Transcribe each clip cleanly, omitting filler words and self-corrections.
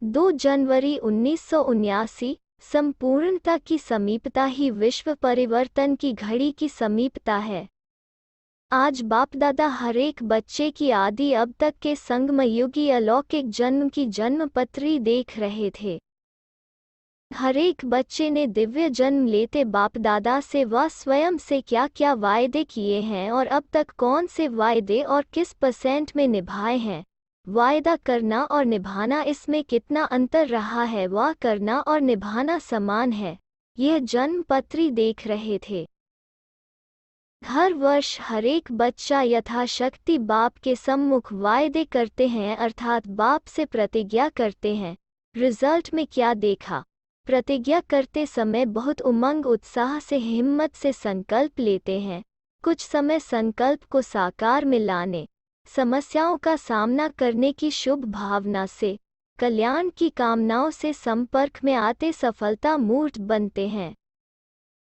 2 जनवरी 1979। संपूर्णता की समीपता ही विश्व परिवर्तन की घड़ी की समीपता है। आज बाप दादा हरेक बच्चे की आदि अब तक के संगमयुगी अलौकिक जन्म की जन्मपत्री देख रहे थे। हरेक बच्चे ने दिव्य जन्म लेते बाप दादा से व स्वयं से क्या क्या वायदे किए हैं और अब तक कौन से वायदे और किस % में निभाए हैं। वायदा करना और निभाना, इसमें कितना अंतर रहा है व करना और निभाना समान है, यह जन्म पत्री देख रहे थे। हर वर्ष हरेक बच्चा यथाशक्ति बाप के सम्मुख वायदे करते हैं, अर्थात बाप से प्रतिज्ञा करते हैं। रिजल्ट में क्या देखा? प्रतिज्ञा करते समय बहुत उमंग उत्साह से हिम्मत से संकल्प लेते हैं। कुछ समय संकल्प को साकार में लाने, समस्याओं का सामना करने की शुभ भावना से, कल्याण की कामनाओं से संपर्क में आते सफलता मूर्त बनते हैं।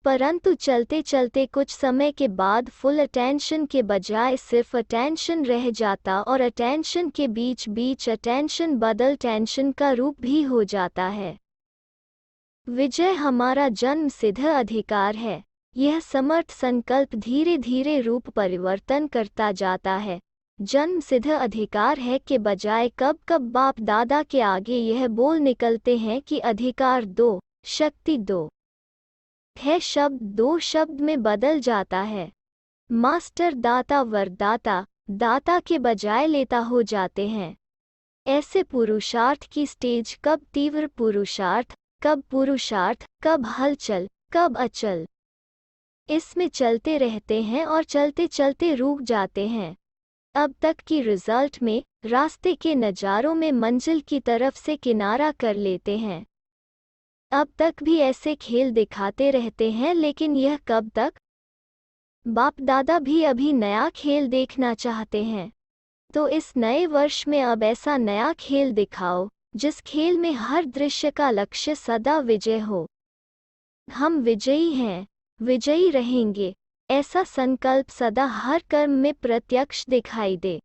परंतु चलते चलते कुछ समय के बाद फुल अटेंशन के बजाय सिर्फ अटेंशन रह जाता और अटेंशन के बीच बीच अटेंशन बदल टेंशन का रूप भी हो जाता है। विजय हमारा जन्म सिद्ध अधिकार है। यह समर्थ संकल्प धीरे धीरे रूप परिवर्तन करता जाता है। जन्म सिद्ध अधिकार है के बजाय कब कब बाप दादा के आगे यह बोल निकलते हैं कि अधिकार दो, शक्ति दो। है शब्द 2 शब्द में बदल जाता है। मास्टर दाता वरदाता, दाता के बजाय लेता हो जाते हैं। ऐसे पुरुषार्थ की स्टेज कब तीव्र पुरुषार्थ, कब पुरुषार्थ, कब हलचल, कब अचल, इसमें चलते रहते हैं और चलते चलते रुक जाते हैं। अब तक की रिजल्ट में रास्ते के नज़ारों में मंजिल की तरफ से किनारा कर लेते हैं। अब तक भी ऐसे खेल दिखाते रहते हैं, लेकिन यह कब तक? बाप दादा भी अभी नया खेल देखना चाहते हैं। तो इस नए वर्ष में अब ऐसा नया खेल दिखाओ जिस खेल में हर दृश्य का लक्ष्य सदा विजय हो। हम विजयी हैं, विजयी रहेंगे, ऐसा संकल्प सदा हर कर्म में प्रत्यक्ष दिखाई दे।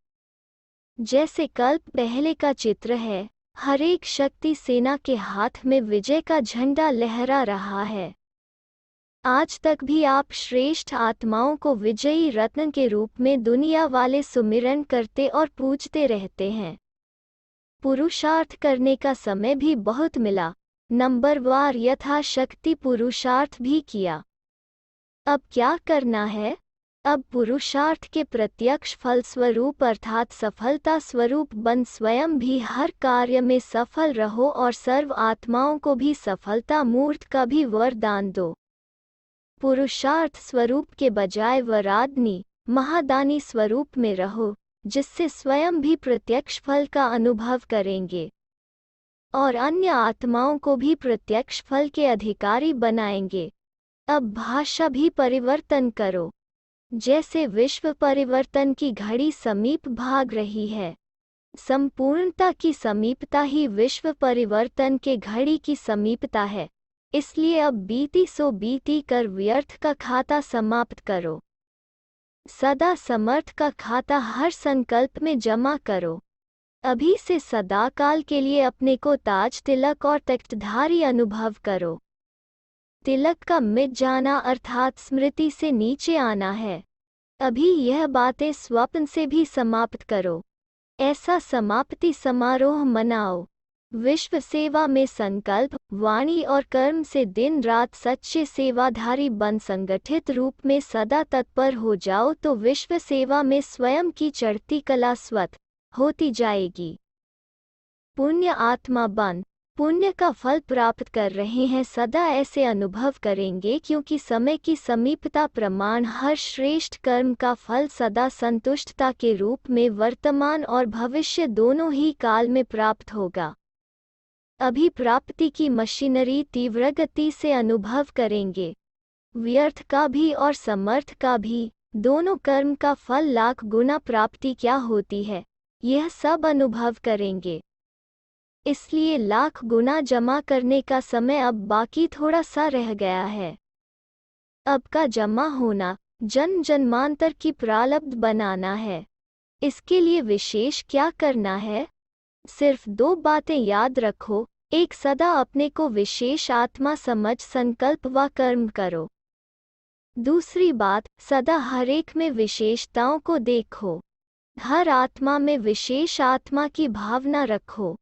जैसे कल्प पहले का चित्र है, हरेक शक्ति सेना के हाथ में विजय का झंडा लहरा रहा है। आज तक भी आप श्रेष्ठ आत्माओं को विजयी रत्न के रूप में दुनिया वाले सुमिरन करते और पूजते रहते हैं। पुरुषार्थ करने का समय भी बहुत मिला, नंबरवार यथाशक्ति पुरुषार्थ भी किया। अब क्या करना है? अब पुरुषार्थ के प्रत्यक्ष फल स्वरूप अर्थात सफलता स्वरूप बन स्वयं भी हर कार्य में सफल रहो और सर्व आत्माओं को भी सफलता मूर्त का भी वरदान दो। पुरुषार्थ स्वरूप के बजाय वरादनी महादानी स्वरूप में रहो, जिससे स्वयं भी प्रत्यक्ष फल का अनुभव करेंगे और अन्य आत्माओं को भी प्रत्यक्ष फल के अधिकारी बनाएंगे। अब भाषा भी परिवर्तन करो। जैसे विश्व परिवर्तन की घड़ी समीप भाग रही है, संपूर्णता की समीपता ही विश्व परिवर्तन के घड़ी की समीपता है। इसलिए अब बीती सो बीती कर व्यर्थ का खाता समाप्त करो। सदा समर्थ का खाता हर संकल्प में जमा करो। अभी से सदाकाल के लिए अपने को ताज तिलक और तख्तधारी अनुभव करो। तिलक का मिट जाना अर्थात स्मृति से नीचे आना है। अभी यह बातें स्वप्न से भी समाप्त करो। ऐसा समाप्ति समारोह मनाओ। विश्व सेवा में संकल्प, वाणी और कर्म से दिन रात सच्चे सेवाधारी बन संगठित रूप में सदा तत्पर हो जाओ तो विश्व सेवा में स्वयं की चढ़ती कला स्वतः होती जाएगी। पुण्य आत्मा बन पुण्य का फल प्राप्त कर रहे हैं, सदा ऐसे अनुभव करेंगे क्योंकि समय की समीपता प्रमाण हर श्रेष्ठ कर्म का फल सदा संतुष्टता के रूप में वर्तमान और भविष्य दोनों ही काल में प्राप्त होगा। अभी प्राप्ति की मशीनरी तीव्र गति से अनुभव करेंगे। व्यर्थ का भी और समर्थ का भी, दोनों कर्म का फल लाख गुना प्राप्ति क्या होती है, यह सब अनुभव करेंगे। इसलिए लाख गुना जमा करने का समय अब बाकी थोड़ा सा रह गया है। अब का जमा होना जन्म जन्मांतर की प्रारब्ध बनाना है। इसके लिए विशेष क्या करना है? सिर्फ 2 बातें याद रखो। एक, सदा अपने को विशेष आत्मा समझ संकल्प व कर्म करो। दूसरी बात, सदा हर एक में विशेषताओं को देखो। हर आत्मा में विशेष आत्मा की भावना रखो।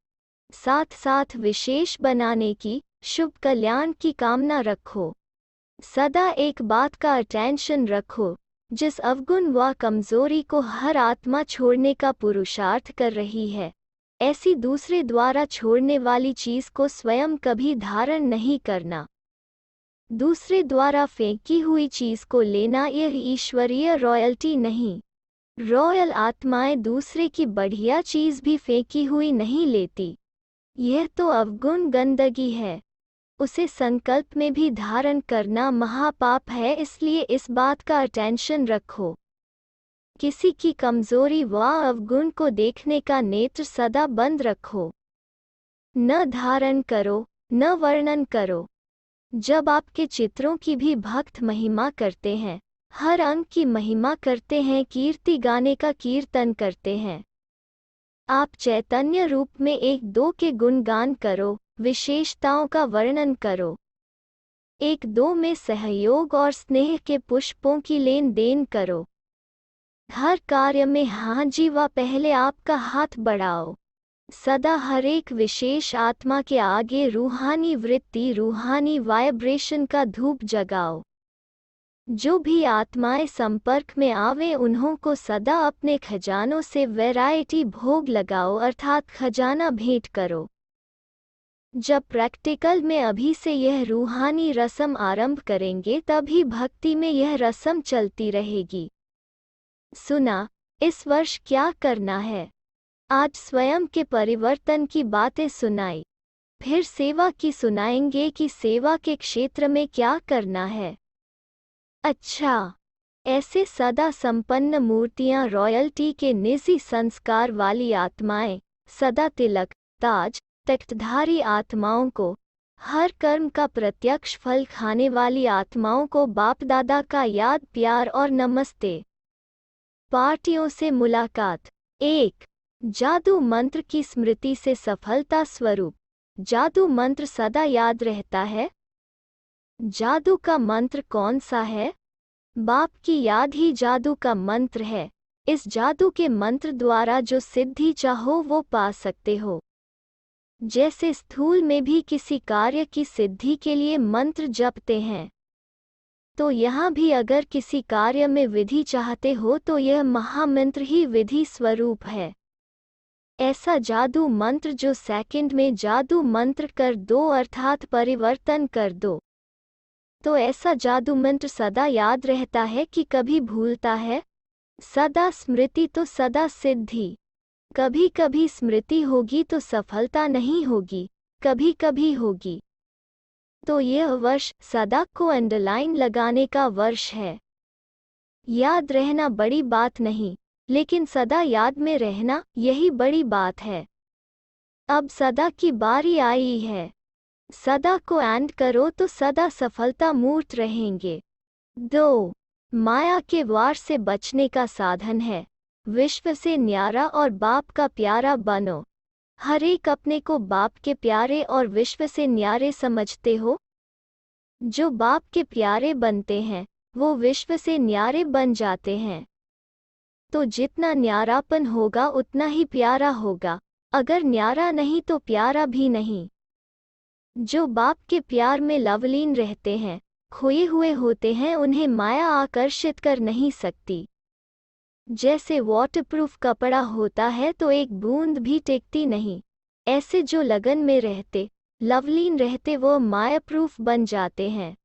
साथ साथ विशेष बनाने की, शुभ कल्याण की कामना रखो। सदा एक बात का अटेंशन रखो, जिस अवगुण व कमजोरी को हर आत्मा छोड़ने का पुरुषार्थ कर रही है, ऐसी दूसरे द्वारा छोड़ने वाली चीज को स्वयं कभी धारण नहीं करना। दूसरे द्वारा फेंकी हुई चीज को लेना यह ईश्वरीय रॉयल्टी नहीं। रॉयल आत्माएं दूसरे की बढ़िया चीज भी फेंकी हुई नहीं लेती। यह तो अवगुण गंदगी है। उसे संकल्प में भी धारण करना महापाप है, इसलिए इस बात का अटेंशन रखो। किसी की कमजोरी व अवगुण को देखने का नेत्र सदा बंद रखो। न धारण करो, न वर्णन करो। जब आपके चित्रों की भी भक्त महिमा करते हैं, हर अंग की महिमा करते हैं, कीर्ति गाने का कीर्तन करते हैं, आप चैतन्य रूप में 1-2 के गुणगान करो, विशेषताओं का वर्णन करो। 1-2 में सहयोग और स्नेह के पुष्पों की लेन देन करो। हर कार्य में हाँ जी व पहले आपका हाथ बढ़ाओ। सदा हर एक विशेष आत्मा के आगे रूहानी वृत्ति, रूहानी वाइब्रेशन का धूप जगाओ। जो भी आत्माएं संपर्क में आवे उन्हों को सदा अपने खजानों से वैरायटी भोग लगाओ, अर्थात खजाना भेंट करो। जब प्रैक्टिकल में अभी से यह रूहानी रस्म आरंभ करेंगे, तभी भक्ति में यह रस्म चलती रहेगी। सुना, इस वर्ष क्या करना है? आज स्वयं के परिवर्तन की बातें सुनाई, फिर सेवा की सुनाएंगे कि सेवा के क्षेत्र में क्या करना है। अच्छा, ऐसे सदा संपन्न मूर्तियां, रॉयल्टी के निजी संस्कार वाली आत्माएं, सदा तिलक, ताज, तख्तधारी आत्माओं को, हर कर्म का प्रत्यक्ष फल खाने वाली आत्माओं को बाप दादा का याद, प्यार और नमस्ते। पार्टियों से मुलाकात। 1. जादू मंत्र की स्मृति से सफलता स्वरूप। जादू मंत्र सदा याद रहता है। जादू का मंत्र कौन सा है? बाप की याद ही जादू का मंत्र है। इस जादू के मंत्र द्वारा जो सिद्धि चाहो वो पा सकते हो। जैसे स्थूल में भी किसी कार्य की सिद्धि के लिए मंत्र जपते हैं, तो यहाँ भी अगर किसी कार्य में विधि चाहते हो तो यह महामंत्र ही विधि स्वरूप है। ऐसा जादू मंत्र जो सेकंड में जादू मंत्र कर दो, अर्थात परिवर्तन कर दो, तो ऐसा जादू मंत्र सदा याद रहता है कि कभी भूलता है? सदा स्मृति तो सदा सिद्धि। कभी कभी स्मृति होगी तो सफलता नहीं होगी, कभी कभी होगी। तो यह वर्ष सदा को अंडरलाइन लगाने का वर्ष है। याद रहना बड़ी बात नहीं, लेकिन सदा याद में रहना, यही बड़ी बात है। अब सदा की बारी आई है। सदा को एंड करो तो सदा सफलता मूर्त रहेंगे। 2. माया के वार से बचने का साधन है। विश्व से न्यारा और बाप का प्यारा बनो। हर एक अपने को बाप के प्यारे और विश्व से न्यारे समझते हो। जो बाप के प्यारे बनते हैं वो विश्व से न्यारे बन जाते हैं। तो जितना न्यारापन होगा उतना ही प्यारा होगा। अगर न्यारा नहीं तो प्यारा भी नहीं। जो बाप के प्यार में लवलीन रहते हैं, खोए हुए होते हैं, उन्हें माया आकर्षित कर नहीं सकती। जैसे वाटरप्रूफ कपड़ा होता है तो एक बूंद भी टिकती नहीं, ऐसे जो लगन में रहते, लवलीन रहते, वो मायाप्रूफ बन जाते हैं।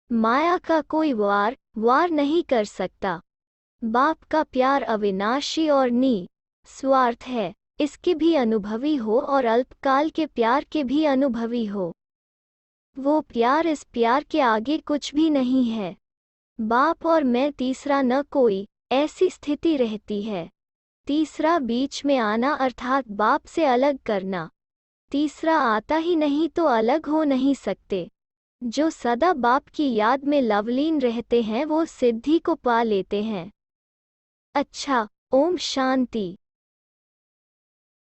माया का कोई वार नहीं कर सकता। बाप का प्यार अविनाशी और स्वार्थ है। इसके भी अनुभवी हो और अल्पकाल के प्यार के भी अनुभवी हो। वो प्यार इस प्यार के आगे कुछ भी नहीं है। बाप और मैं, तीसरा न कोई, ऐसी स्थिति रहती है। तीसरा बीच में आना, अर्थात बाप से अलग करना। तीसरा आता ही नहीं तो अलग हो नहीं सकते। जो सदा बाप की याद में लवलीन रहते हैं वो सिद्धि को पा लेते हैं। अच्छा, ओम शांति।